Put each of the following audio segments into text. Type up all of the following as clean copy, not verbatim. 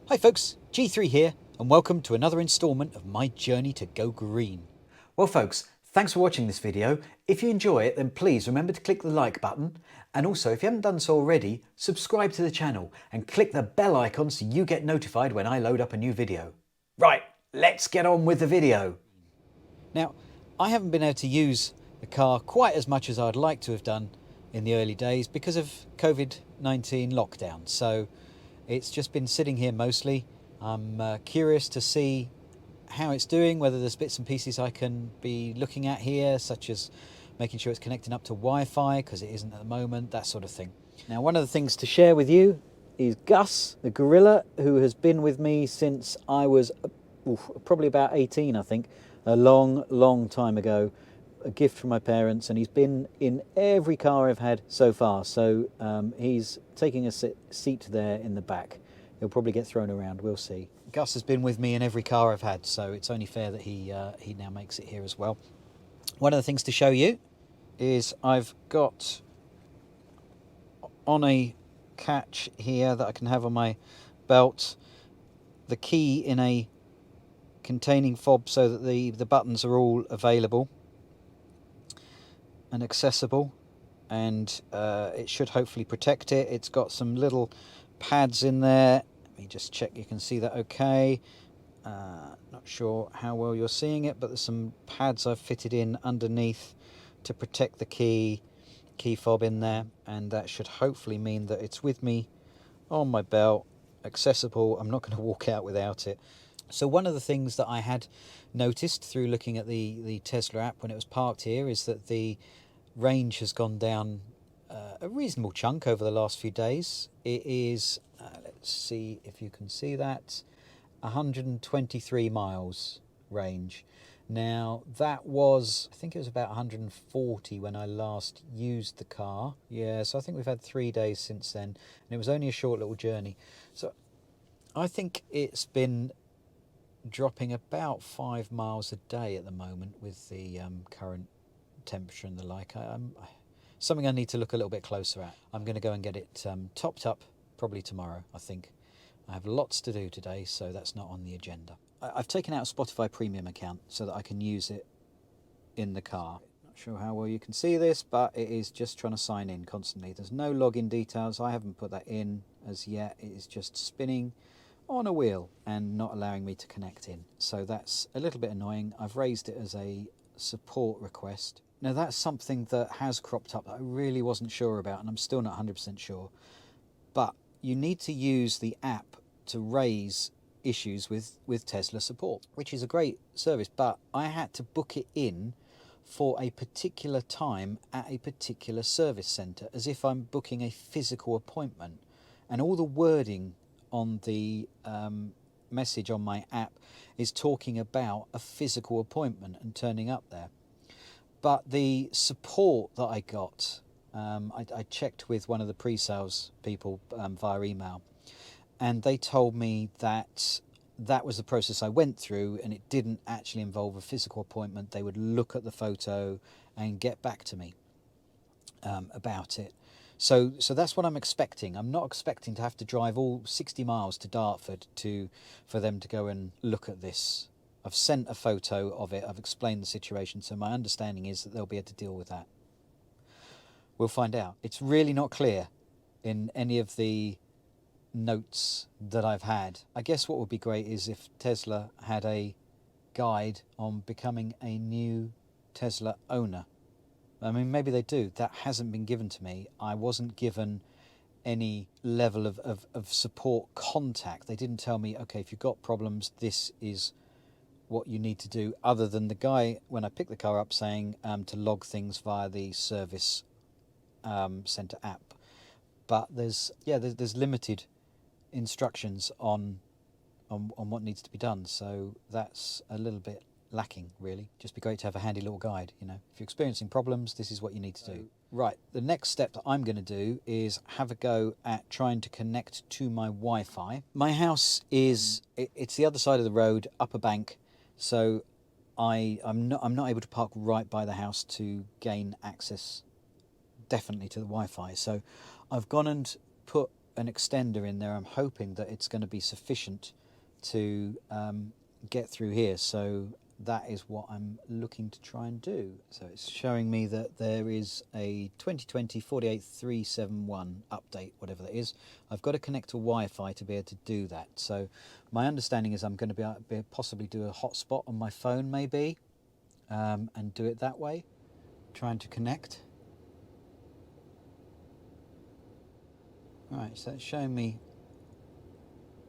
Hi folks, G3 here, and welcome to another instalment of my journey to go green. Well folks, thanks for watching this video. If you enjoy it, then please remember to click the like button, and also if you haven't done so already, subscribe to the channel and click the bell icon so you get notified when I load up a new video. Right, let's get on with the video. Now, I haven't been able to use the car quite as much as I'd like to have done in the early days because of COVID-19 lockdown, so it's just been sitting here mostly. I'm curious to see how it's doing, whether there's bits and pieces I can be looking at here, such as making sure it's connecting up to Wi-Fi, because it isn't at the moment, that sort of thing. Now, one of the things to share with you is Gus the Gorilla, who has been with me since I was probably about 18, I think, a long time ago. A gift from my parents, and he's been in every car I've had so far, so he's taking a seat there in the back. He'll probably get thrown around, we'll see. Gus has been with me in every car I've had, so it's only fair that he now makes it here as well. One of the things to show you is I've got on a catch here that I can have on my belt the key in a containing fob so that the buttons are all available and accessible, and it should hopefully protect it. It's got some little pads in there. Let me just check you can see that okay. Not sure how well you're seeing it, but there's some pads I've fitted in underneath to protect the key fob in there, and that should hopefully mean that it's with me on my belt, accessible. I'm not going to walk out without it. So one of the things that I had noticed through looking at the Tesla app when it was parked here is that the range has gone down a reasonable chunk over the last few days. It is, let's see if you can see that, 123 miles range. Now that was, I think it was about 140 when I last used the car. Yeah, so I think we've had 3 days since then, and it was only a short little journey. So I think it's been dropping about 5 miles a day at the moment with the current temperature and the like. Something I need to look a little bit closer at. I'm going to go and get it topped up probably tomorrow, I think. I have lots to do today, so that's not on the agenda. I've taken out a Spotify premium account so that I can use it in the car. Not sure how well you can see this, but it is just trying to sign in constantly. There's no login details. I haven't put that in as yet. It is just spinning on a wheel and not allowing me to connect in. So that's a little bit annoying. I've raised it as a support request. Now that's something that has cropped up that I really wasn't sure about, and I'm still not 100% sure. But you need to use the app to raise issues with Tesla support, which is a great service, but I had to book it in for a particular time at a particular service centre, as if I'm booking a physical appointment. And all the wording on the message on my app is talking about a physical appointment and turning up there. But the support that I got, I checked with one of the pre-sales people via email, and they told me that that was the process I went through, and it didn't actually involve a physical appointment. They would look at the photo and get back to me about it. So that's what I'm expecting. I'm not expecting to have to drive all 60 miles to Dartford for them to go and look at this. I've sent a photo of it, I've explained the situation, so my understanding is that they'll be able to deal with that. We'll find out. It's really not clear in any of the notes that I've had. I guess what would be great is if Tesla had a guide on becoming a new Tesla owner. I mean, maybe they do. That hasn't been given to me. I wasn't given any level of support contact. They didn't tell me, okay, if you've got problems, this is what you need to do, other than the guy when I picked the car up saying to log things via the service centre app. But there's limited instructions on what needs to be done, so that's a little bit lacking, really. Just be great to have a handy little guide, you know. If you're experiencing problems, this is what you need to do. Right, the next step that I'm going to do is have a go at trying to connect to my Wi-Fi. My house is, it's the other side of the road, up a bank, so I'm not able to park right by the house to gain access definitely to the Wi-Fi. So I've gone and put an extender in there. I'm hoping that it's going to be sufficient to get through here. So that is what I'm looking to try and do. So it's showing me that there is a 2020 48371 update, whatever that is. I've got to connect to Wi-Fi to be able to do that. So my understanding is I'm going to be able to possibly do a hotspot on my phone maybe, and do it that way, trying to connect. Right, so it's showing me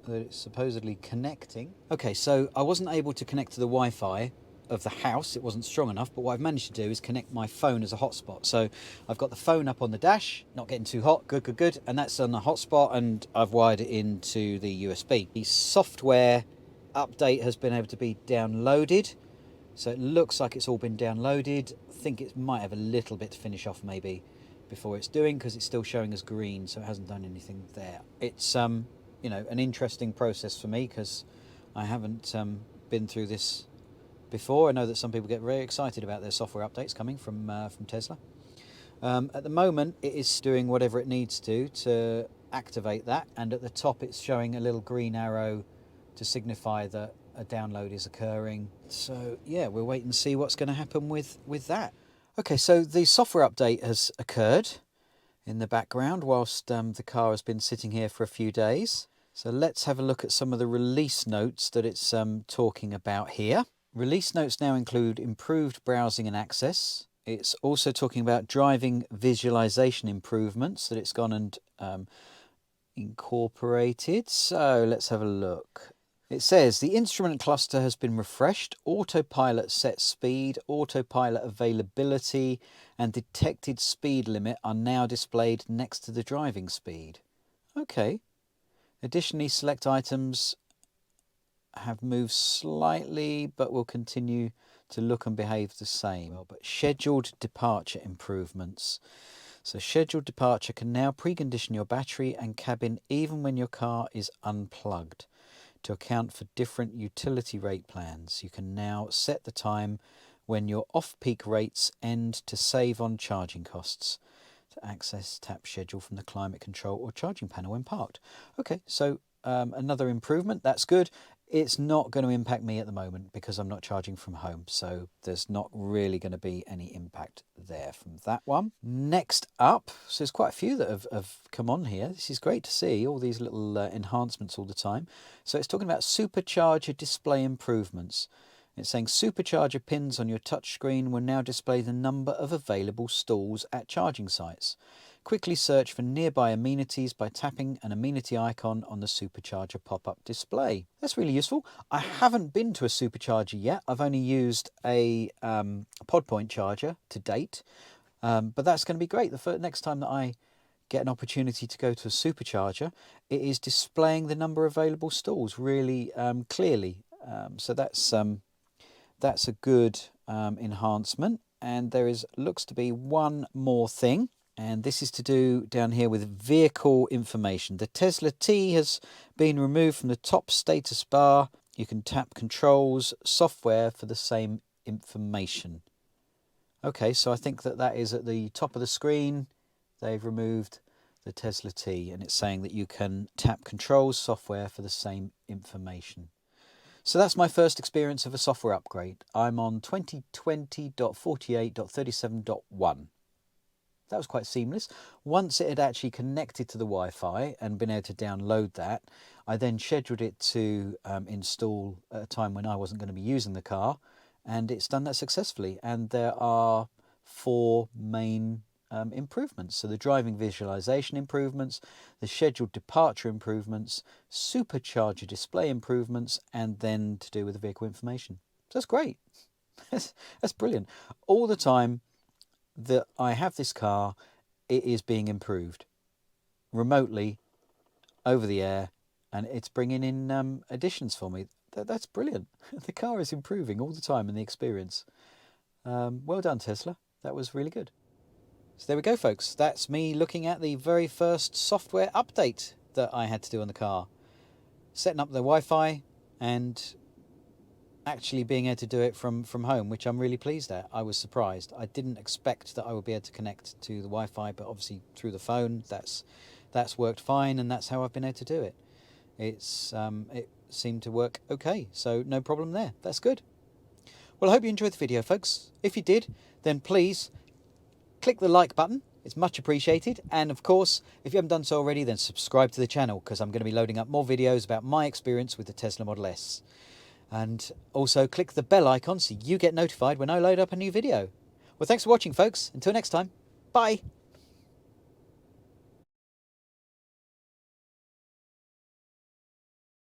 that it's supposedly connecting. Okay, so I wasn't able to connect to the Wi-Fi of the house, it wasn't strong enough, but what I've managed to do is connect my phone as a hotspot. So I've got the phone up on the dash, not getting too hot, good, and that's on the hotspot, and I've wired it into the USB. The software update has been able to be downloaded, so it looks like it's all been downloaded. I think it might have a little bit to finish off maybe before it's doing, because it's still showing as green, so it hasn't done anything there. It's you know, an interesting process for me because I haven't been through this before. I know that some people get very excited about their software updates coming from Tesla. At the moment, it is doing whatever it needs to activate that, and at the top it's showing a little green arrow to signify that a download is occurring. So yeah, we'll wait and see what's going to happen with that. Okay, so the software update has occurred in the background whilst the car has been sitting here for a few days. So let's have a look at some of the release notes that it's talking about here. Release notes now include improved browsing and access. It's also talking about driving visualization improvements that it's gone and incorporated. So let's have a look. It says the instrument cluster has been refreshed, autopilot set speed, autopilot availability and detected speed limit are now displayed next to the driving speed. Okay. Additionally, select items have moved slightly but will continue to look and behave the same. But scheduled departure improvements. So scheduled departure can now precondition your battery and cabin even when your car is unplugged to account for different utility rate plans. You can now set the time when your off-peak rates end to save on charging costs. To access tap schedule from the climate control or charging panel when parked. Okay, so another improvement, that's good. It's not going to impact me at the moment because I'm not charging from home, so there's not really going to be any impact there from that one. Next up, so there's quite a few that have come on here. This is great to see, all these little enhancements all the time. So it's talking about Supercharger display improvements. It's saying Supercharger pins on your touchscreen will now display the number of available stalls at charging sites. Quickly search for nearby amenities by tapping an amenity icon on the Supercharger pop-up display. That's really useful. I haven't been to a Supercharger yet. I've only used a pod point charger to date, but that's going to be great. The next time that I get an opportunity to go to a Supercharger, it is displaying the number of available stalls really clearly. So that's a good enhancement. And there looks to be one more thing, and this is to do down here with vehicle information. The Tesla T has been removed from the top status bar. You can tap controls, software for the same information. Okay, so I think that is at the top of the screen. They've removed the Tesla T, and it's saying that you can tap controls, software for the same information. So that's my first experience of a software upgrade. I'm on 2020.48.37.1. That was quite seamless. Once it had actually connected to the Wi-Fi and been able to download that, I then scheduled it to install at a time when I wasn't going to be using the car, and it's done that successfully. And there are 4 main improvements. So the driving visualization improvements, the scheduled departure improvements, Supercharger display improvements, and then to do with the vehicle information. So that's great. That's brilliant. All the time that I have this car, it is being improved remotely, over the air, and it's bringing in additions for me. That's brilliant. The car is improving all the time in the experience. Well done, Tesla. That was really good. So there we go, folks. That's me looking at the very first software update that I had to do on the car. Setting up the Wi-Fi and actually being able to do it from home, which I'm really pleased at. I was surprised. I didn't expect that I would be able to connect to the Wi-Fi, but obviously through the phone, that's that's worked fine, and that's how I've been able to do it. It seemed to work okay, so no problem there. That's good. Well, I hope you enjoyed the video, folks. If you did, then please click the like button. It's much appreciated. And of course, if you haven't done so already, then subscribe to the channel, because I'm going to be loading up more videos about my experience with the Tesla Model S. And also click the bell icon so you get notified when I load up a new video. Well, thanks for watching, folks. Until next time, bye.